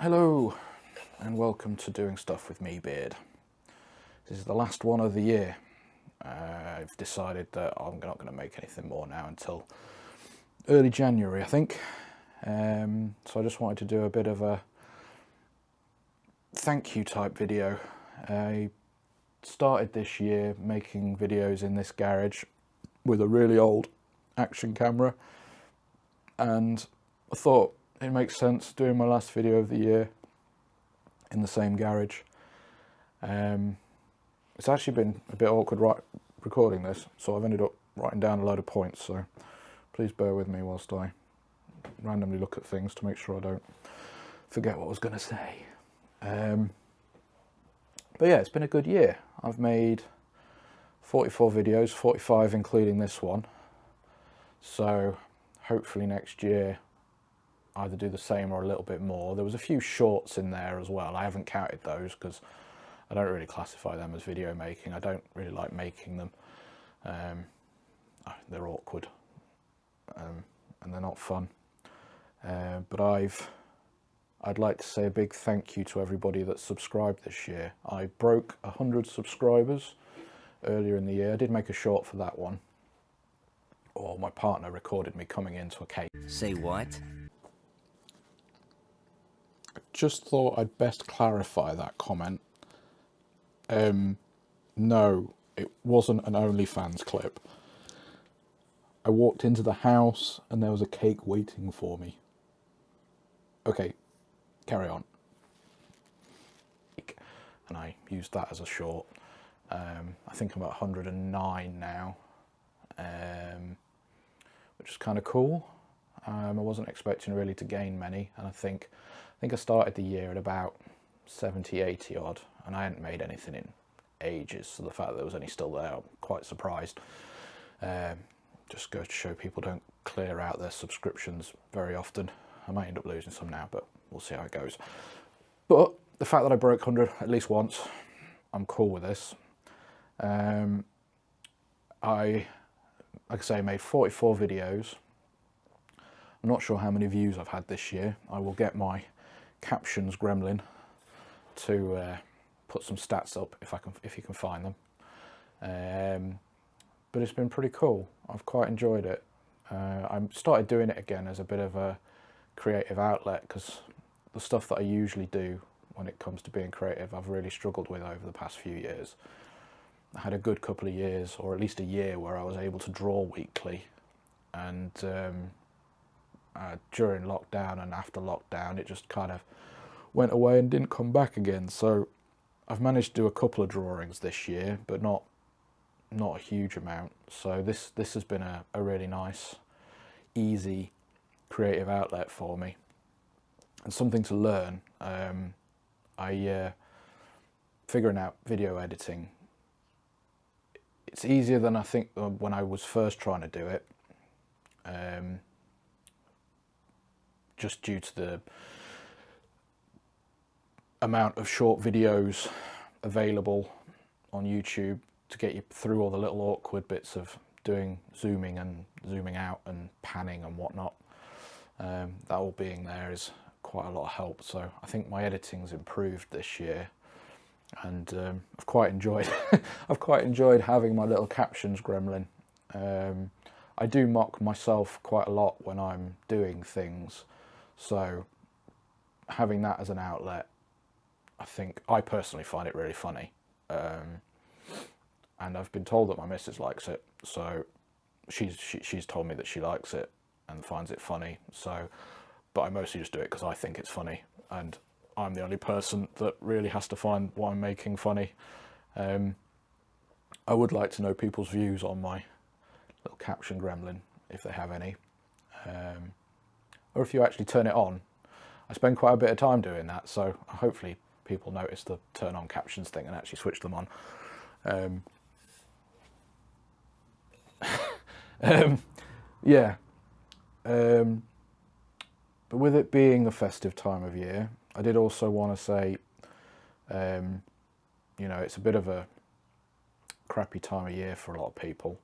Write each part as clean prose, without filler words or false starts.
Hello and welcome to Doing Stuff with me, Beard. This is the last one of the year. I've decided that I'm not going to make anything more now until early January, I think. So I just wanted to do a bit of a thank you type video. I started this year making videos in this garage with a really old action camera, and I thought it makes sense doing my last video of the year in the same garage. It's actually been a bit awkward recording this, so I've ended up writing down a load of points, so please bear with me whilst I randomly look at things to make sure I don't forget what I was going to say. But yeah, it's been a good year. I've made 44 videos, 45 including this one, so hopefully next year either do the same or a little bit more. There was a few shorts in there as well. I haven't counted those because I don't really classify them as video making. I don't really like making them. They're awkward and they're not fun. But I'd like to say a big thank you to everybody that subscribed this year. I broke 100 subscribers earlier in the year. I did make a short for that one. Or my partner recorded me coming into a cake. Say what? Just thought I'd best clarify that comment. No, it wasn't an OnlyFans clip. I walked into the house and there was a cake waiting for me. Okay, carry on. And I used that as a short. I think I'm at 109 now, which is kind of cool. I wasn't expecting really to gain many, and I think I started the year at about 70, 80 odd, and I hadn't made anything in ages, so the fact that there was any still there, I'm quite surprised. Just goes to show people don't clear out their subscriptions very often. I might end up losing some now, but we'll see how it goes. But the fact that I broke 100 at least once, I'm cool with this. Like I say, I made 44 videos. I'm not sure how many views I've had this year. I will get my captions gremlin to put some stats up if you can find them. But it's been pretty cool. I've quite enjoyed it. I started doing it again as a bit of a creative outlet, because the stuff that I usually do when it comes to being creative, I've really struggled with over the past few years. I had a good couple of years, or at least a year, where I was able to draw weekly, and during lockdown and after lockdown it just kind of went away and didn't come back again. So I've managed to do a couple of drawings this year, but not a huge amount. So this has been a really nice, easy creative outlet for me, and something to learn. Figuring out video editing, it's easier than I think when I was first trying to do it, just due to the amount of short videos available on YouTube to get you through all the little awkward bits of doing zooming and zooming out and panning and whatnot. That all being there is quite a lot of help. So I think my editing's improved this year, and I've quite enjoyed having my little captions gremlin. I do mock myself quite a lot when I'm doing things, so having that as an outlet, I personally find it really funny. And I've been told that my missus likes it, so she's told me that she likes it and finds it funny. So, but I mostly just do it because I think it's funny, and I'm the only person that really has to find what I'm making funny. I would like to know people's views on my little caption gremlin, if they have any, or if you actually turn it on. I spend quite a bit of time doing that, so hopefully people notice the turn on captions thing and actually switch them on. But with it being the festive time of year, I did also want to say, it's a bit of a crappy time of year for a lot of people,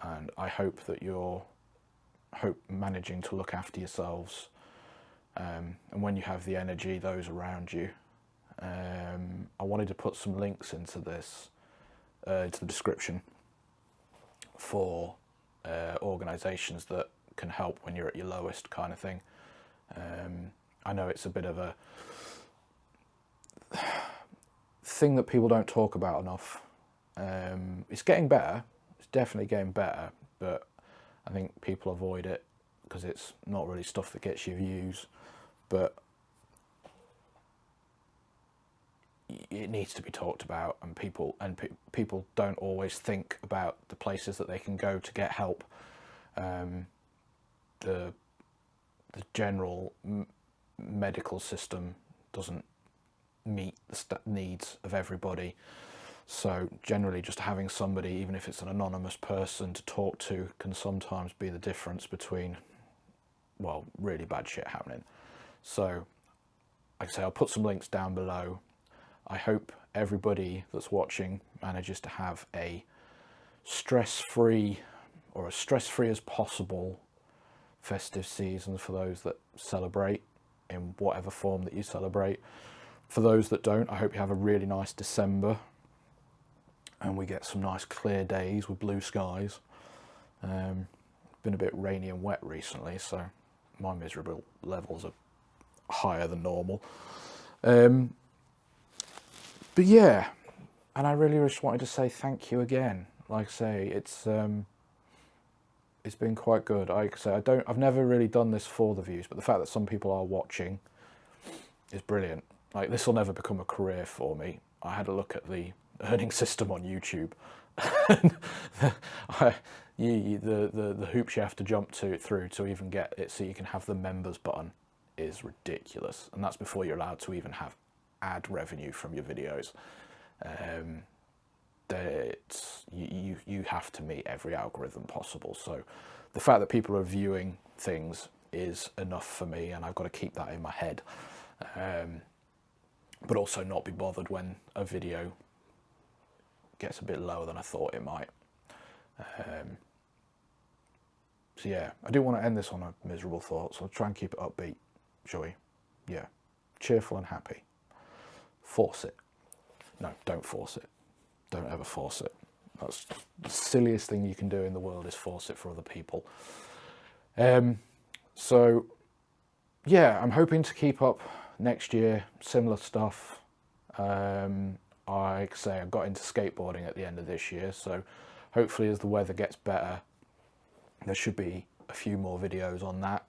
and I hope that you're managing to look after yourselves And when you have the energy, those around you. I wanted to put some links into this, into the description for organisations that can help when you're at your lowest kind of thing. I know it's a bit of a thing that people don't talk about enough. It's getting better. It's definitely getting better, but I think people avoid it because it's not really stuff that gets you views. But it needs to be talked about, and people don't always think about the places that they can go to get help. The general medical system doesn't meet the needs of everybody, so generally just having somebody, even if it's an anonymous person, to talk to can sometimes be the difference between, well, really bad shit happening. So like I say, I'll put some links down below. I hope everybody that's watching manages to have a stress-free, or as stress-free as possible, festive season for those that celebrate in whatever form that you celebrate. For those that don't, I hope you have a really nice December and we get some nice clear days with blue skies. Been a bit rainy and wet recently, so my miserable levels are higher than normal. But yeah, and I really just wanted to say thank you again. Like I say, it's been quite good. Like I say, I've never really done this for the views, but the fact that some people are watching is brilliant. Like, this will never become a career for me. I had a look at the earning system on YouTube. The hoops you have to jump through to even get it so you can have the members button is ridiculous, and that's before you're allowed to even have ad revenue from your videos. You have to meet every algorithm possible, so the fact that people are viewing things is enough for me, and I've got to keep that in my head, but also not be bothered when a video gets a bit lower than I thought it might. So yeah, I do want to end this on a miserable thought, so I'll try and keep it upbeat, shall we? Yeah, cheerful and happy. Force it. No, don't force it. Don't ever force it. That's the silliest thing you can do in the world, is force it for other people. So yeah, I'm hoping to keep up next year, similar stuff. Like I say, I got into skateboarding at the end of this year, so hopefully as the weather gets better, there should be a few more videos on that.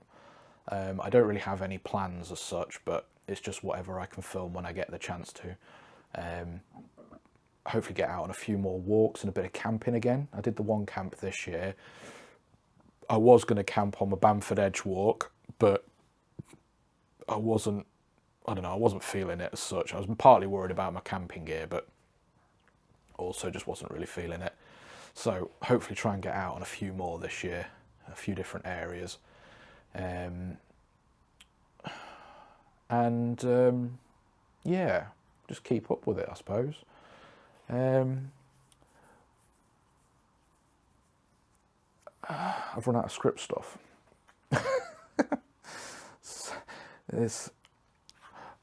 I don't really have any plans as such, but it's just whatever I can film when I get the chance to. Hopefully get out on a few more walks and a bit of camping again. I did the one camp this year. I was going to camp on the Bamford Edge walk, but I wasn't feeling it as such. I was partly worried about my camping gear, but also just wasn't really feeling it. So hopefully try and get out on a few more this year, a few different areas. Yeah, just keep up with it, I suppose. I've run out of script stuff.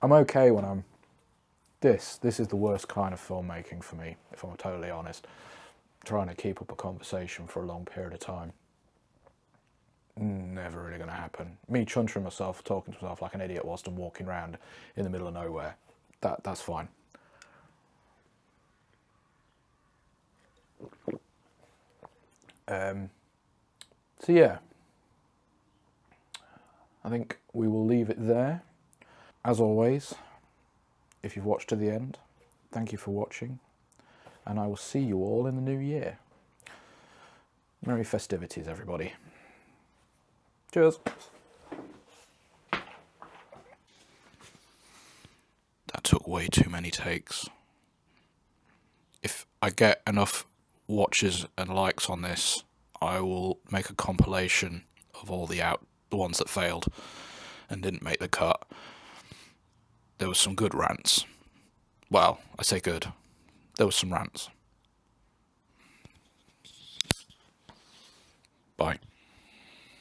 I'm okay when I'm... This is the worst kind of filmmaking for me, if I'm totally honest. Trying to keep up a conversation for a long period of time. Never really going to happen. Me chuntering myself, talking to myself like an idiot whilst I'm walking around in the middle of nowhere. That's fine. So yeah, I think we will leave it there. As always, if you've watched to the end, thank you for watching, and I will see you all in the new year. Merry festivities, everybody. Cheers. That took way too many takes. If I get enough watches and likes on this, I will make a compilation of all the ones that failed and didn't make the cut. There was some good rants. Well, I say good. There was some rants. Bye.